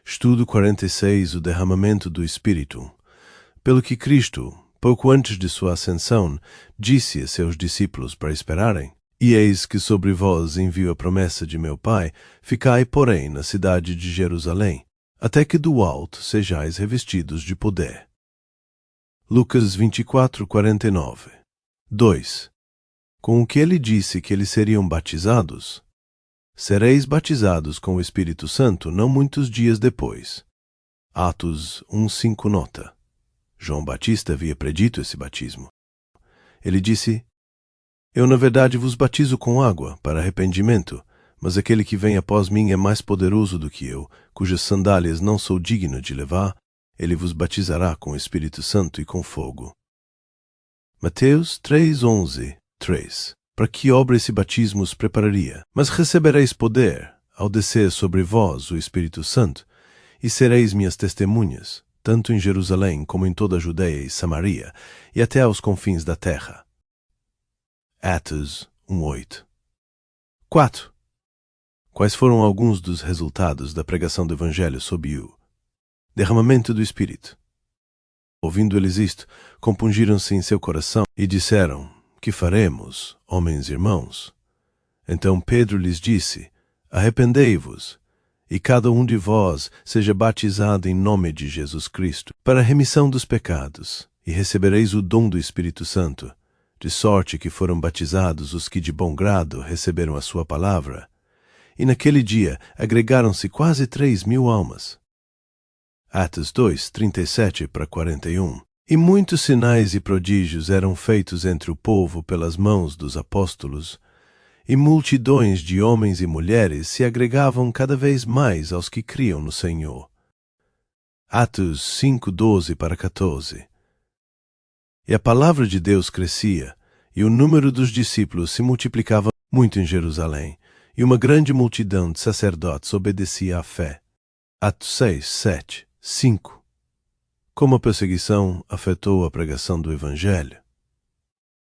Estudo 46, o derramamento do Espírito. Pelo que Cristo, pouco antes de sua ascensão, disse a seus discípulos para esperarem: E eis que sobre vós envio a promessa de meu Pai, ficai, porém, na cidade de Jerusalém, até que do alto sejais revestidos de poder. Lucas 24, 49. 2. Com o que ele disse que eles seriam batizados, sereis batizados com o Espírito Santo não muitos dias depois. Atos 1:5 nota. João Batista havia predito esse batismo. Ele disse: Eu na verdade vos batizo com água para arrependimento, mas aquele que vem após mim é mais poderoso do que eu, cujas sandálias não sou digno de levar. Ele vos batizará com o Espírito Santo e com fogo. Mateus 3:11, 3. Para que obra esse batismo os prepararia? Mas recebereis poder, ao descer sobre vós o Espírito Santo, e sereis minhas testemunhas, tanto em Jerusalém como em toda a Judeia e Samaria, e até aos confins da terra. Atos 1:8. 4. Quais foram alguns dos resultados da pregação do Evangelho sob o derramamento do Espírito? Ouvindo eles isto, compungiram-se em seu coração e disseram: Que faremos, homens e irmãos? Então Pedro lhes disse: Arrependei-vos, e cada um de vós seja batizado em nome de Jesus Cristo, para a remissão dos pecados, e recebereis o dom do Espírito Santo, de sorte que foram batizados os que de bom grado receberam a sua palavra. E naquele dia agregaram-se quase 3.000 almas. Atos 2, 37-41. E muitos sinais e prodígios eram feitos entre o povo pelas mãos dos apóstolos, e multidões de homens e mulheres se agregavam cada vez mais aos que criam no Senhor. Atos 5:12-14. E a palavra de Deus crescia, e o número dos discípulos se multiplicava muito em Jerusalém, e uma grande multidão de sacerdotes obedecia à fé. Atos 6, 7, 5. Como a perseguição afetou a pregação do Evangelho.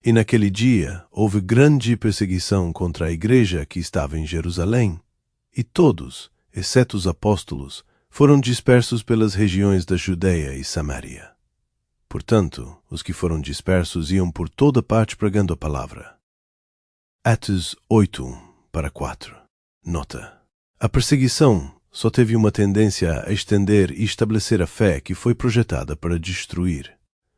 E naquele dia houve grande perseguição contra a igreja que estava em Jerusalém, e todos, exceto os apóstolos, foram dispersos pelas regiões da Judeia e Samaria. Portanto, os que foram dispersos iam por toda parte pregando a palavra. Atos 8:1-4. Nota: a perseguição só teve uma tendência a estender e estabelecer a fé que foi projetada para destruir.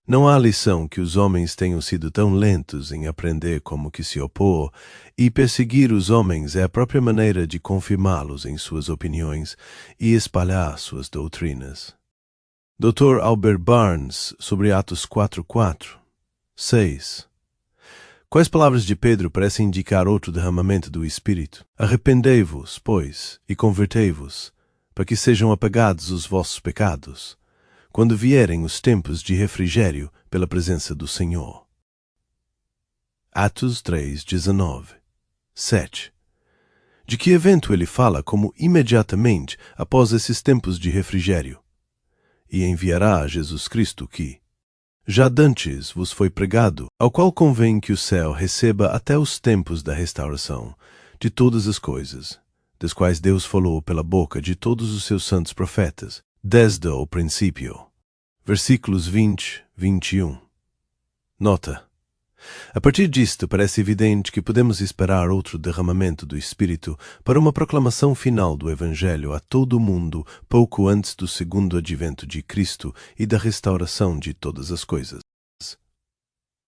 Não há lição que os homens tenham sido tão lentos em aprender como que se opor, e perseguir os homens é a própria maneira de confirmá-los em suas opiniões e espalhar suas doutrinas. Dr. Albert Barnes, sobre Atos 4:4. 6. Quais palavras de Pedro parecem indicar outro derramamento do Espírito? Arrependei-vos, pois, e convertei-vos, para que sejam apagados os vossos pecados, quando vierem os tempos de refrigério pela presença do Senhor. Atos 3:19. 7. De que evento ele fala como imediatamente após esses tempos de refrigério? E enviará a Jesus Cristo que já dantes vos foi pregado, ao qual convém que o céu receba até os tempos da restauração de todas as coisas, das quais Deus falou pela boca de todos os seus santos profetas, desde o princípio. Versículos 20-21. Nota: a partir disto parece evidente que podemos esperar outro derramamento do Espírito para uma proclamação final do Evangelho a todo o mundo pouco antes do segundo advento de Cristo e da restauração de todas as coisas.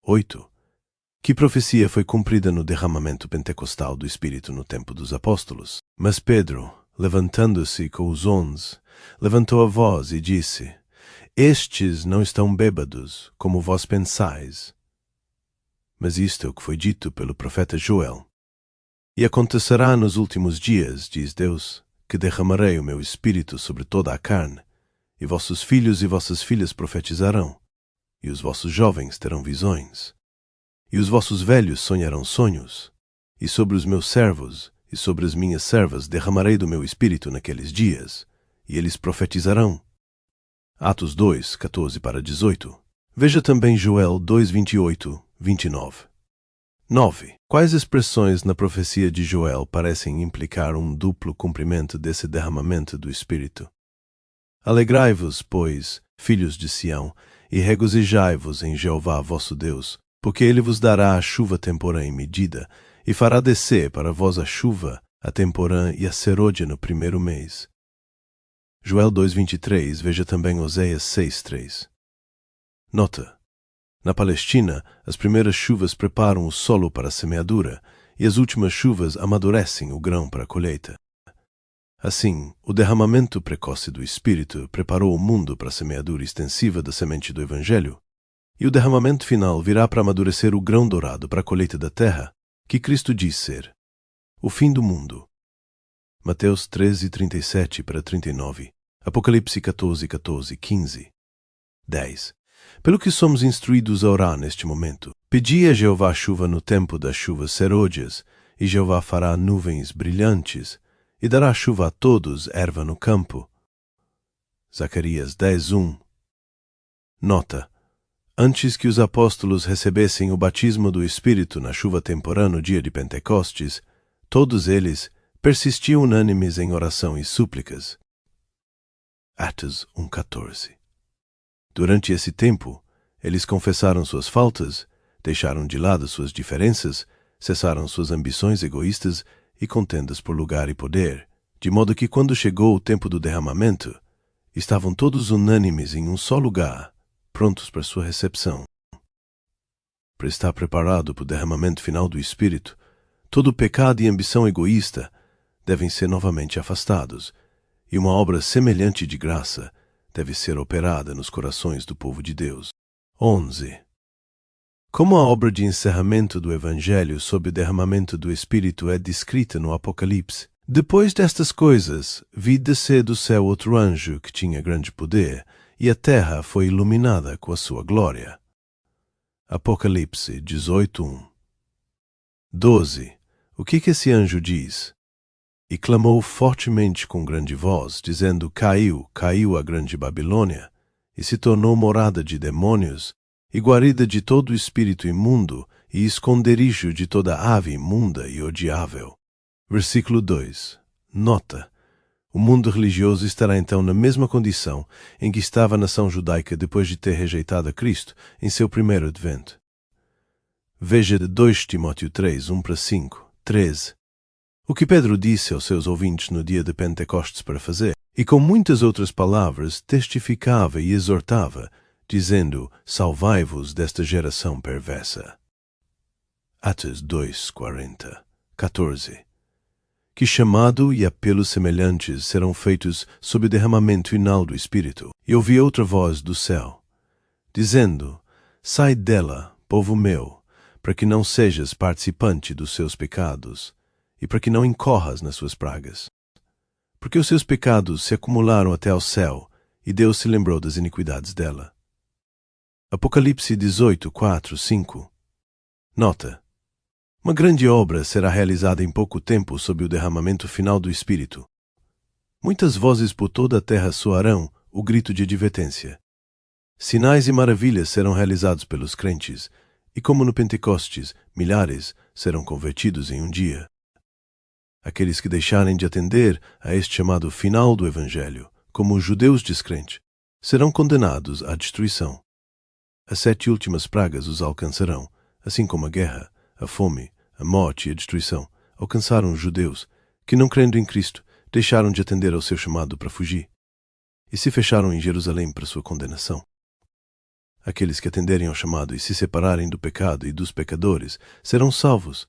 8. Que profecia foi cumprida no derramamento pentecostal do Espírito no tempo dos apóstolos? Mas Pedro, levantando-se com os 11, levantou a voz e disse: Estes não estão bêbados, como vós pensais. Mas isto é o que foi dito pelo profeta Joel. E acontecerá nos últimos dias, diz Deus, que derramarei o meu Espírito sobre toda a carne, e vossos filhos e vossas filhas profetizarão, e os vossos jovens terão visões, e os vossos velhos sonharão sonhos, e sobre os meus servos e sobre as minhas servas derramarei do meu Espírito naqueles dias, e eles profetizarão. Atos 2, 14-18. Veja também Joel 2:28, 29. 9. Quais expressões na profecia de Joel parecem implicar um duplo cumprimento desse derramamento do Espírito? Alegrai-vos, pois, filhos de Sião, e regozijai-vos em Jeová vosso Deus, porque ele vos dará a chuva temporã em medida, e fará descer para vós a chuva, a temporã e a serôdia no primeiro mês. Joel 2:23, veja também Oséias 6:3. Nota: na Palestina, as primeiras chuvas preparam o solo para a semeadura, e as últimas chuvas amadurecem o grão para a colheita. Assim, o derramamento precoce do Espírito preparou o mundo para a semeadura extensiva da semente do Evangelho, e o derramamento final virá para amadurecer o grão dourado para a colheita da terra, que Cristo diz ser o fim do mundo. Mateus 13:37-39, Apocalipse 14:14, 15, 10. Pelo que somos instruídos a orar neste momento, pedi a Jeová chuva no tempo das chuvas serôdias, e Jeová fará nuvens brilhantes, e dará chuva a todos, erva no campo. Zacarias 10:1. Nota: antes que os apóstolos recebessem o batismo do Espírito na chuva temporã no dia de Pentecostes, todos eles persistiam unânimes em oração e súplicas. Atos 1:14. Durante esse tempo, eles confessaram suas faltas, deixaram de lado suas diferenças, cessaram suas ambições egoístas e contendas por lugar e poder, de modo que quando chegou o tempo do derramamento, estavam todos unânimes em um só lugar, prontos para sua recepção. Para estar preparado para o derramamento final do Espírito, todo pecado e ambição egoísta devem ser novamente afastados, e uma obra semelhante de graça deve ser operada nos corações do povo de Deus. 11. Como a obra de encerramento do Evangelho sob o derramamento do Espírito é descrita no Apocalipse, depois destas coisas, vi descer do céu outro anjo que tinha grande poder, e a terra foi iluminada com a sua glória. Apocalipse 18:1. 12. O que esse anjo diz? E clamou fortemente com grande voz, dizendo: caiu, caiu a grande Babilônia, e se tornou morada de demônios, e guarida de todo espírito imundo, e esconderijo de toda ave imunda e odiável. Versículo 2. Nota: o mundo religioso estará então na mesma condição em que estava a nação judaica depois de ter rejeitado a Cristo em seu primeiro advento. Veja 2 Timóteo 3, 1-5, 13. O que Pedro disse aos seus ouvintes no dia de Pentecostes para fazer, e com muitas outras palavras testificava e exortava, dizendo: salvai-vos desta geração perversa. Atos 2:40, 14. Que chamado e apelo semelhantes serão feitos sob o derramamento final do Espírito. E ouvi outra voz do céu, dizendo: sai dela, povo meu, para que não sejas participante dos seus pecados, e para que não incorras nas suas pragas. Porque os seus pecados se acumularam até ao céu, e Deus se lembrou das iniquidades dela. Apocalipse 18:4, 5. Nota: uma grande obra será realizada em pouco tempo sob o derramamento final do Espírito. Muitas vozes por toda a terra soarão o grito de advertência. Sinais e maravilhas serão realizados pelos crentes, e como no Pentecostes, milhares serão convertidos em um dia. Aqueles que deixarem de atender a este chamado final do Evangelho, como os judeus descrentes, serão condenados à destruição. As 7 últimas pragas os alcançarão, assim como a guerra, a fome, a morte e a destruição alcançaram os judeus, que não crendo em Cristo, deixaram de atender ao seu chamado para fugir, e se fecharam em Jerusalém para sua condenação. Aqueles que atenderem ao chamado e se separarem do pecado e dos pecadores serão salvos,